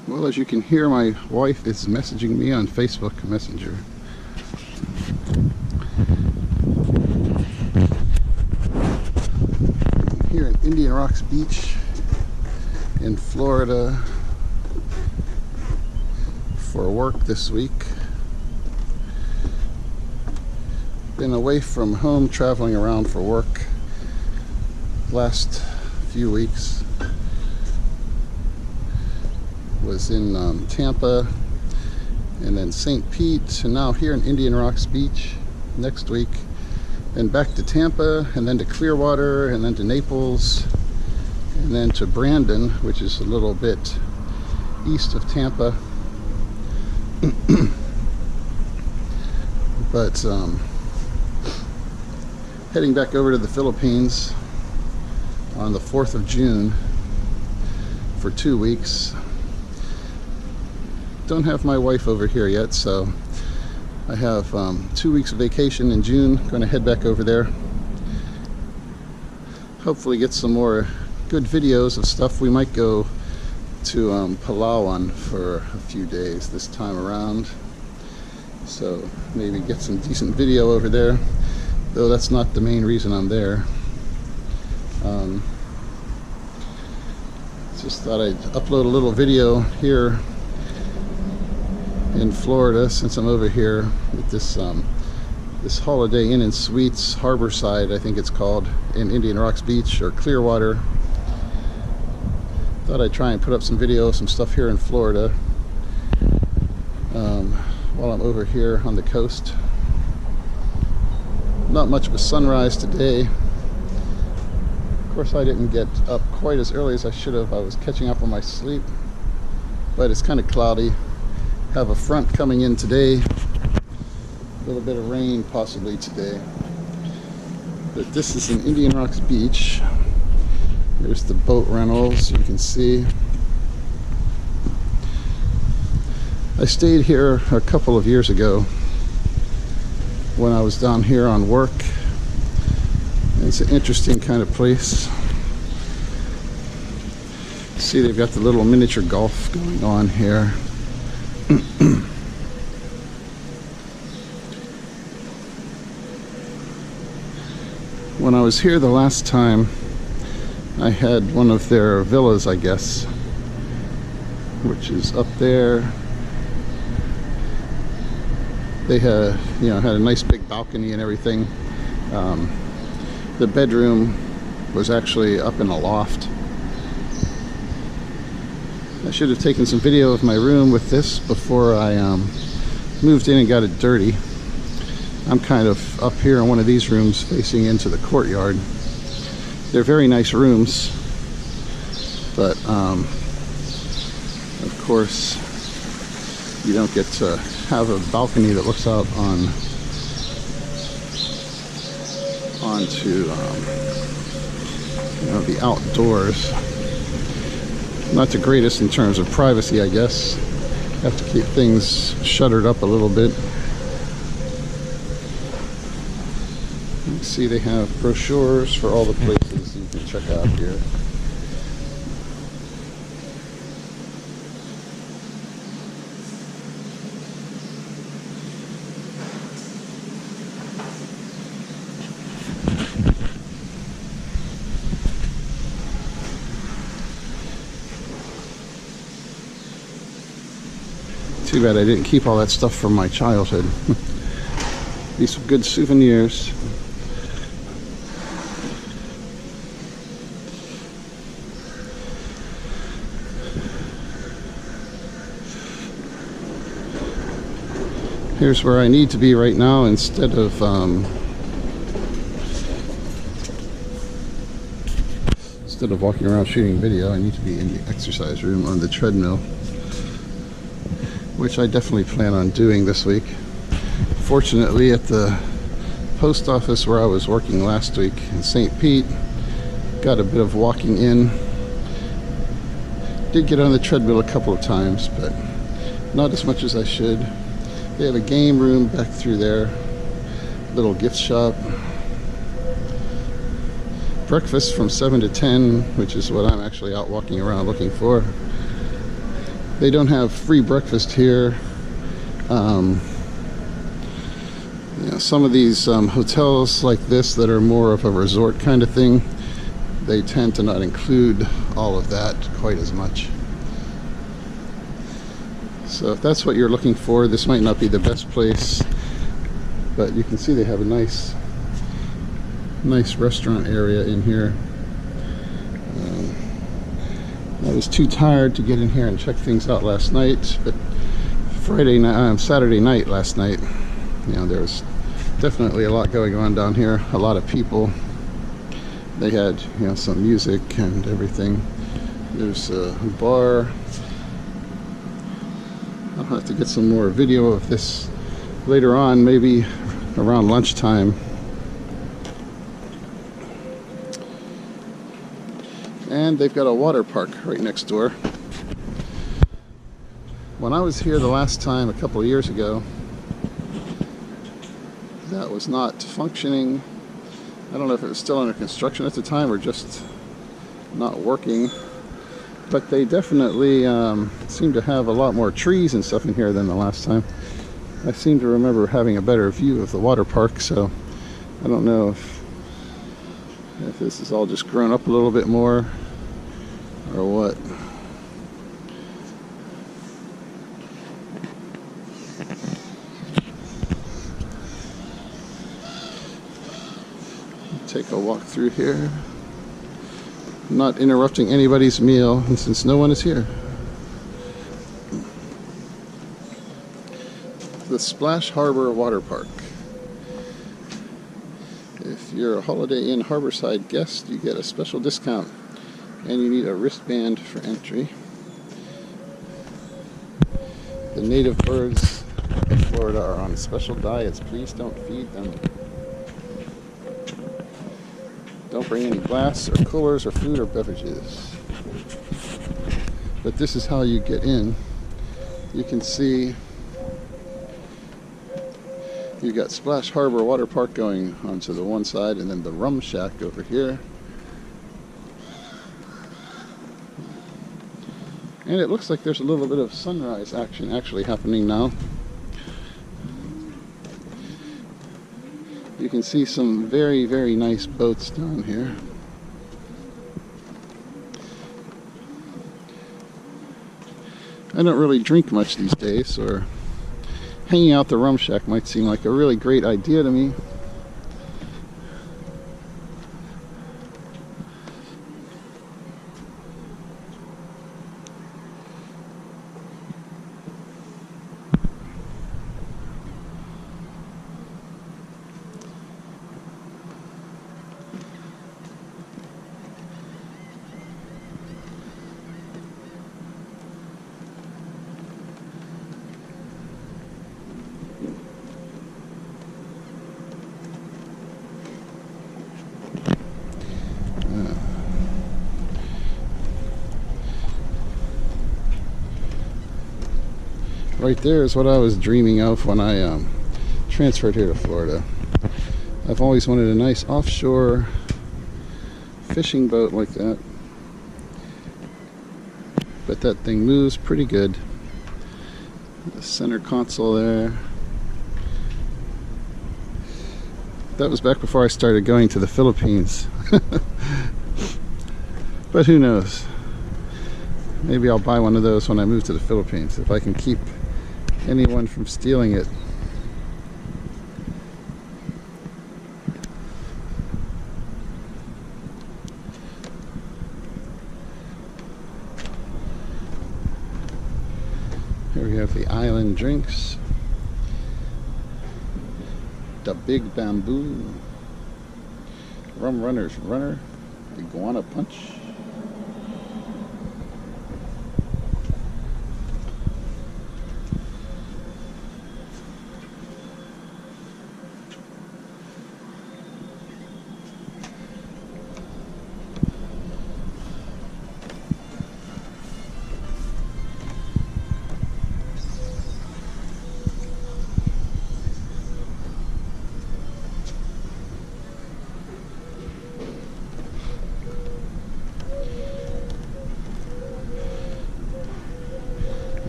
Well, as you can hear, my wife is messaging me on Facebook Messenger. I'm here in Indian Rocks Beach in Florida for work this week. Been away from home traveling around for work last few weeks. Was in Tampa and then St. Pete, and now here in Indian Rocks Beach next week, then back to Tampa, and then to Clearwater, and then to Naples, and then to Brandon, which is a little bit east of Tampa. But heading back over to the Philippines on the 4th of June for 2 weeks. Don't have my wife over here yet, so I have 2 weeks of vacation in June. Going to head back over there. Hopefully get some more good videos of stuff. We might go to Palawan for a few days this time around, so maybe get some decent video over there, though that's not the main reason I'm there. Just thought I'd upload a little video here in Florida, since I'm over here with this this Holiday Inn and Suites Harbourside, I think it's called, in Indian Rocks Beach or Clearwater. Thought I'd try and put up some video, some stuff here in Florida while I'm over here on the coast. Not much of a sunrise today. Of course, I didn't get up quite as early as I should have. I was catching up on my sleep, but it's kind of cloudy. Have a front coming in today, a little bit of rain possibly today. But this is in Indian Rocks Beach. There's the boat rentals, you can see. I stayed here a couple of years ago when I was down here on work. It's an interesting kind of place. See, they've got the little miniature golf going on here. When I was here the last time, I had one of their villas, I guess, which is up there. They had, had a nice big balcony and everything. The bedroom was actually up in a loft. I should have taken some video of my room with this before I moved in and got it dirty. I'm kind of up here in one of these rooms facing into the courtyard. They're very nice rooms, but of course you don't get to have a balcony that looks out onto you know, the outdoors. Not the greatest in terms of privacy, I guess. Have to keep things shuttered up a little bit. You see they have brochures for all the places you can check out here. Too bad I didn't keep all that stuff from my childhood. These are good souvenirs. Here's where I need to be right now instead of walking around shooting video. I need to be in the exercise room on the treadmill, which I definitely plan on doing this week. Fortunately, at the post office where I was working last week in St. Pete, got a bit of walking in. Did get on the treadmill a couple of times, but not as much as I should. They have a game room back through there, little gift shop. Breakfast from 7 to 10, which is what I'm actually out walking around looking for. They don't have free breakfast here. You know, some of these hotels like this that are more of a resort kind of thing, they tend to not include all of that quite as much. So if that's what you're looking for, this might not be the best place, but you can see they have a nice restaurant area in here. I was too tired to get in here and check things out last night, but Saturday night last night, you know, there was definitely a lot going on down here. A lot of people. They had, you know, some music and everything. There's a bar. I'll have to get some more video of this later on, maybe around lunchtime. And they've got a water park right next door. When I was here the last time, a couple of years ago, that was not functioning. I don't know if it was still under construction at the time or just not working. But they definitely seem to have a lot more trees and stuff in here than the last time. I seem to remember having a better view of the water park, so I don't know if this is all just grown up a little bit more or what. Take a walk through here. Not interrupting anybody's meal, and since no one is here. The Splash Harbor Water Park. If you're a Holiday Inn Harbourside guest, you get a special discount, and you need a wristband for entry. The native birds of Florida are on special diets. Please don't feed them. Don't bring any glass or coolers or food or beverages. But this is how you get in. You can see you got Splash Harbor Water Park going onto the one side, and then the Rum Shack over here. And it looks like there's a little bit of sunrise action actually happening now. You can see some very, very nice boats down here. I don't really drink much these days, so hanging out the Rum Shack might seem like a really great idea to me. right there is what I was dreaming of when I transferred here to Florida. I've always wanted a nice offshore fishing boat like that. But that thing moves pretty good. The center console there. That was back before I started going to the Philippines. But who knows? Maybe I'll buy one of those when I move to the Philippines, if I can keep anyone from stealing it. Here we have the island drinks. The Big Bamboo. Rum Runner's Runner. Iguana Punch.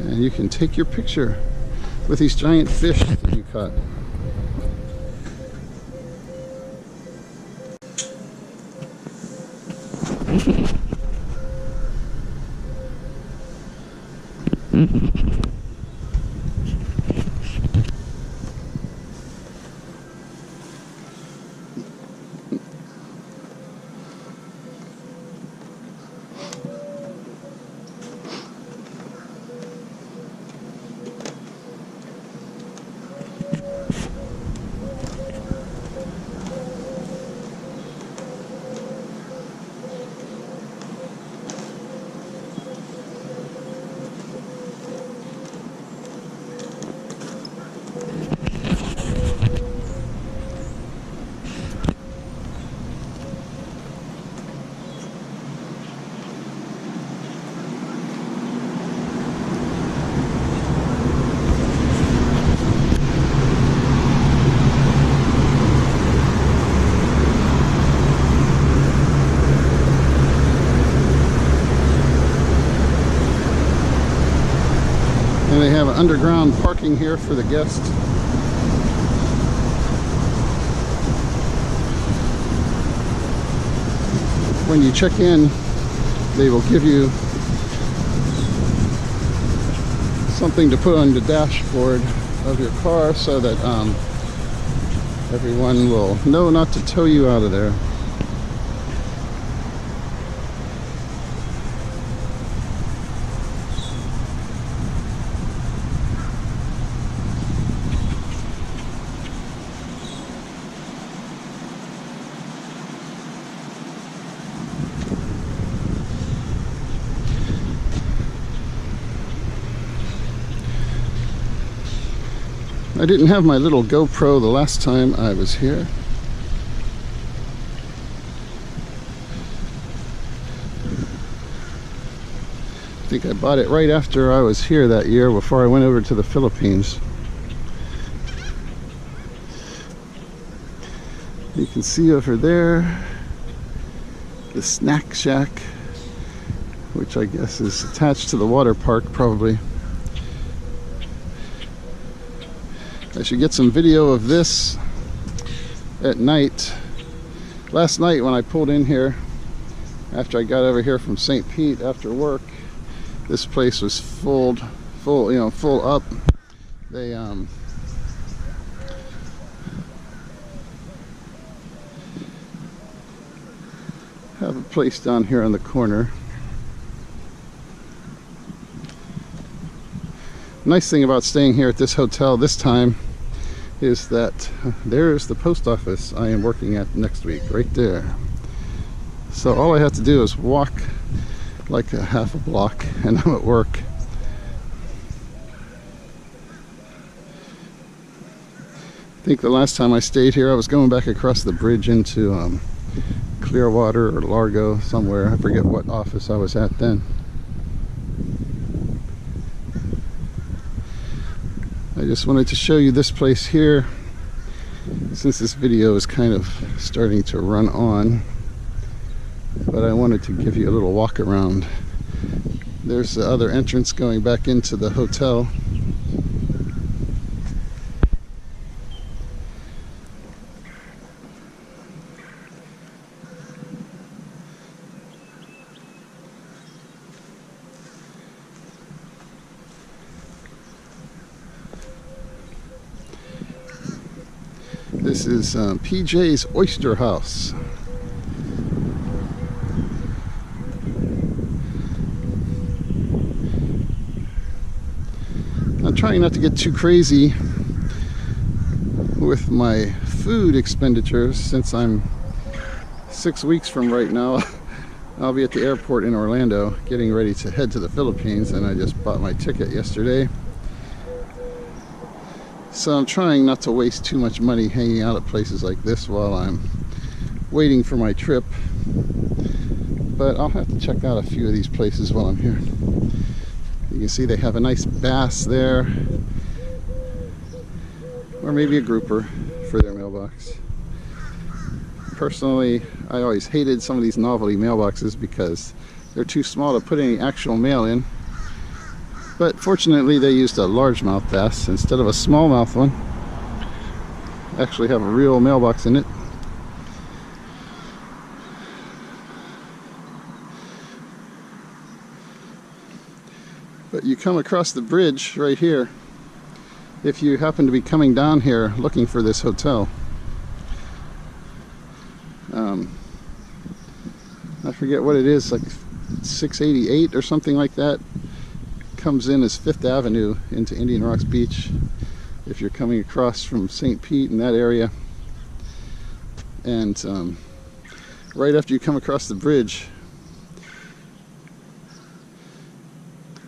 And you can take your picture with these giant fish that you caught. And they have underground parking here for the guests. When you check in, they will give you something to put on the dashboard of your car so that everyone will know not to tow you out of there. I didn't have my little GoPro the last time I was here. I think I bought it right after I was here that year, before I went over to the Philippines. You can see over there the snack shack, which I guess is attached to the water park probably. I should get some video of this at night. Last night when I pulled in here, after I got over here from St. Pete after work, this place was full up. They have a place down here on the corner. Nice thing about staying here at this hotel this time is that there's the post office I am working at next week, right there. So all I have to do is walk like a half a block and I'm at work. I think the last time I stayed here, I was going back across the bridge into Clearwater or Largo somewhere. I forget what office I was at then. I just wanted to show you this place here, since this video is kind of starting to run on, but I wanted to give you a little walk around. There's the other entrance going back into the hotel. This is PJ's Oyster House. I'm trying not to get too crazy with my food expenditures, since I'm 6 weeks from right now. I'll be at the airport in Orlando getting ready to head to the Philippines, and I just bought my ticket yesterday. So I'm trying not to waste too much money hanging out at places like this while I'm waiting for my trip. But I'll have to check out a few of these places while I'm here. You can see they have a nice bass there, or maybe a grouper for their mailbox. Personally, I always hated some of these novelty mailboxes because they're too small to put any actual mail in. But fortunately, they used a largemouth bass instead of a smallmouth one. Actually have a real mailbox in it. But you come across the bridge right here if you happen to be coming down here looking for this hotel. I forget what it is, like 688 or something like that. Comes in as 5th Avenue into Indian Rocks Beach if you're coming across from St. Pete in that area. And right after you come across the bridge,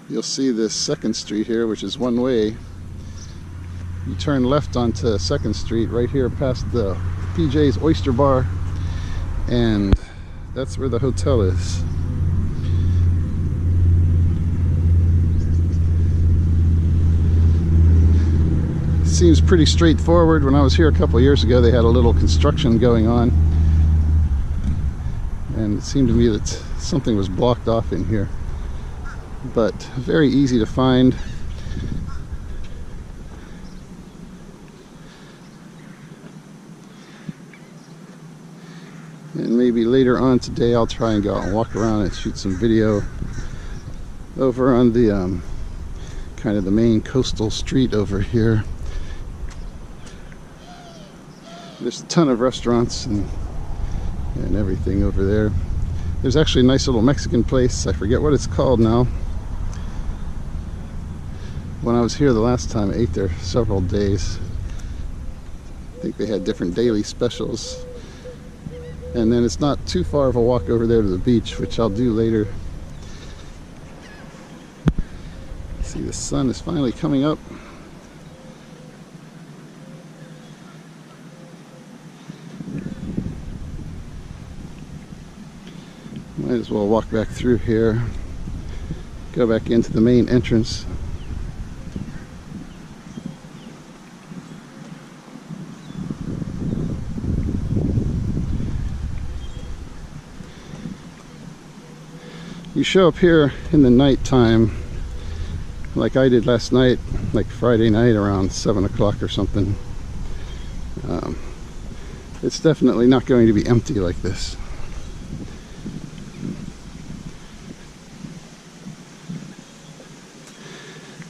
you'll see this 2nd Street here, which is one way. You turn left onto 2nd Street right here past the PJ's Oyster Bar, and that's where the hotel is. Seems pretty straightforward. When I was here a couple of years ago, they had a little construction going on, and it seemed to me that something was blocked off in here, but very easy to find. And maybe later on today I'll try and go out and walk around and shoot some video over on the kind of the main coastal street over here. There's a ton of restaurants and everything over there. There's actually a nice little Mexican place. I forget what it's called now. When I was here the last time, I ate there several days. I think they had different daily specials. And then it's not too far of a walk over there to the beach, which I'll do later. See, the sun is finally coming up. Might as well walk back through here, go back into the main entrance. You show up here in the night time, like I did last night, like Friday night around 7 o'clock or something. It's definitely not going to be empty like this.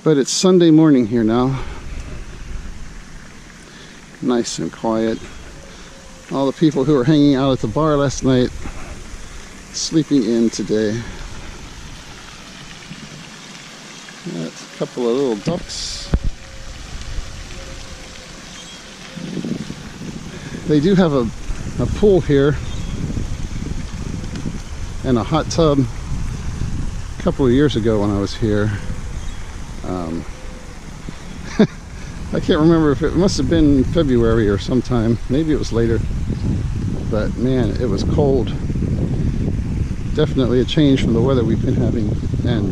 But it's Sunday morning here now. Nice and quiet. All the people who were hanging out at the bar last night sleeping in today. That's a couple of little ducks. They do have a pool here and a hot tub. A couple of years ago when I was here, I can't remember if it must have been February or sometime, maybe it was later, but man, it was cold. Definitely a change from the weather we've been having. And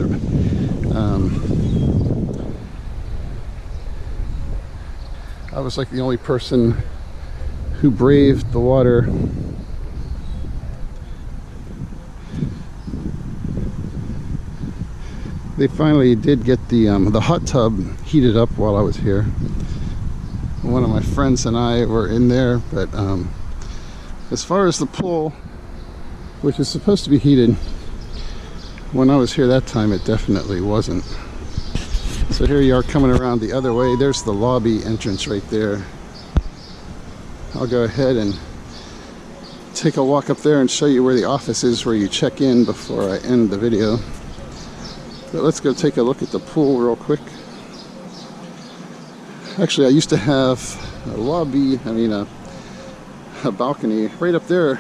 I was like the only person who braved the water. They finally did get the hot tub heated up while I was here. One of my friends and I were in there, but as far as the pool, which is supposed to be heated, when I was here that time it definitely wasn't. So here you are coming around the other way. There's the lobby entrance right there. I'll go ahead and take a walk up there and show you where the office is where you check in before I end the video. But let's go take a look at the pool real quick. Actually, I used to have a lobby, a balcony. Right up there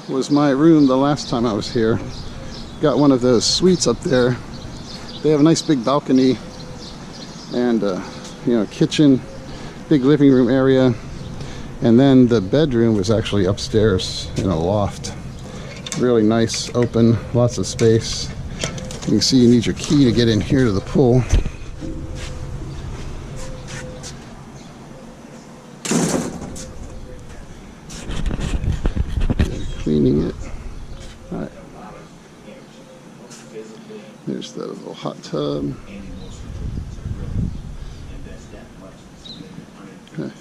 was my room the last time I was here. Got one of those suites up there. They have a nice big balcony and kitchen, big living room area. And then the bedroom was actually upstairs in a loft. Really nice, open, lots of space. You can see you need your key to get in here to the pool. Cleaning it. All right. There's the little hot tub. Okay.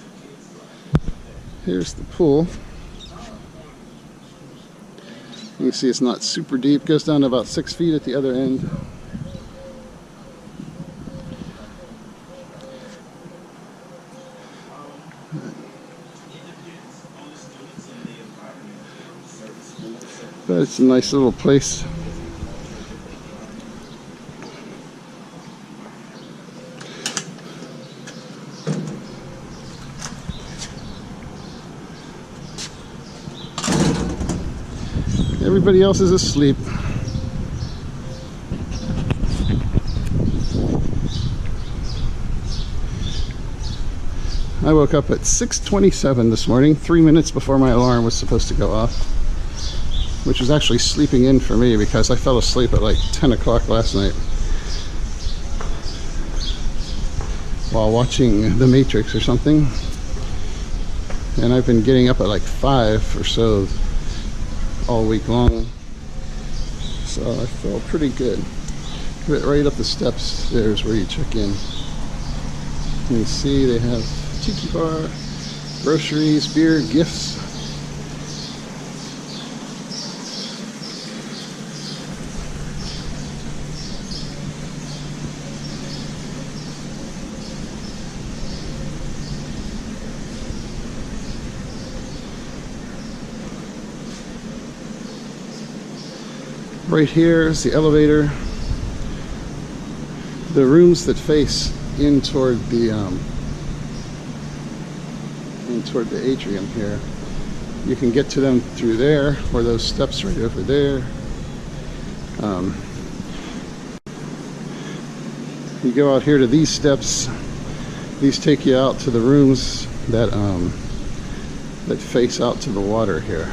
Here's the pool. You can see it's not super deep. Goes down to about 6 feet at the other end. But it's a nice little place. Everybody else is asleep. I woke up at 6:27 this morning, 3 minutes before my alarm was supposed to go off, which was actually sleeping in for me because I fell asleep at like 10 o'clock last night while watching The Matrix or something. And I've been getting up at like 5 or so all week long, so I feel pretty good. Right up the steps, there's where you check in. You can see they have tiki bar, groceries, beer, gifts. Right here is the elevator. The rooms that face in toward the atrium here, you can get to them through there, or those steps right over there. You go out here to these steps. These take you out to the rooms that that face out to the water here.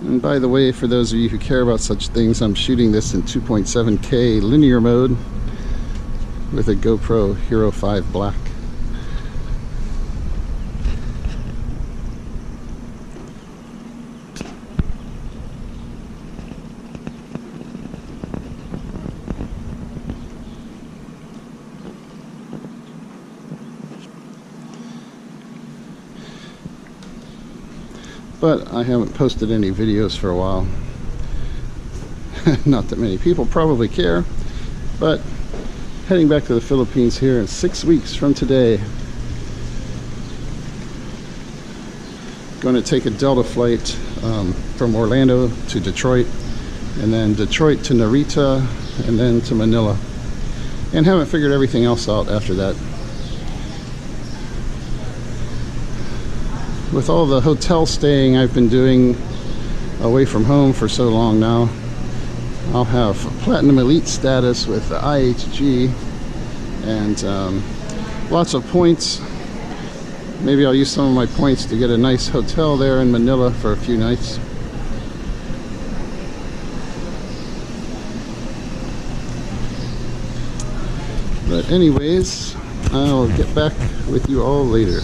And by the way, for those of you who care about such things, I'm shooting this in 2.7K linear mode with a GoPro Hero 5 Black. but I haven't posted any videos for a while. Not that many people probably care, but heading back to the Philippines here in 6 weeks from today. Going to take a Delta flight from Orlando to Detroit, and then Detroit to Narita, and then to Manila, and haven't figured everything else out after that. With all the hotel staying I've been doing away from home for so long now, I'll have Platinum Elite status with the IHG, and lots of points. Maybe I'll use some of my points to get a nice hotel there in Manila for a few nights. But anyways, I'll get back with you all later.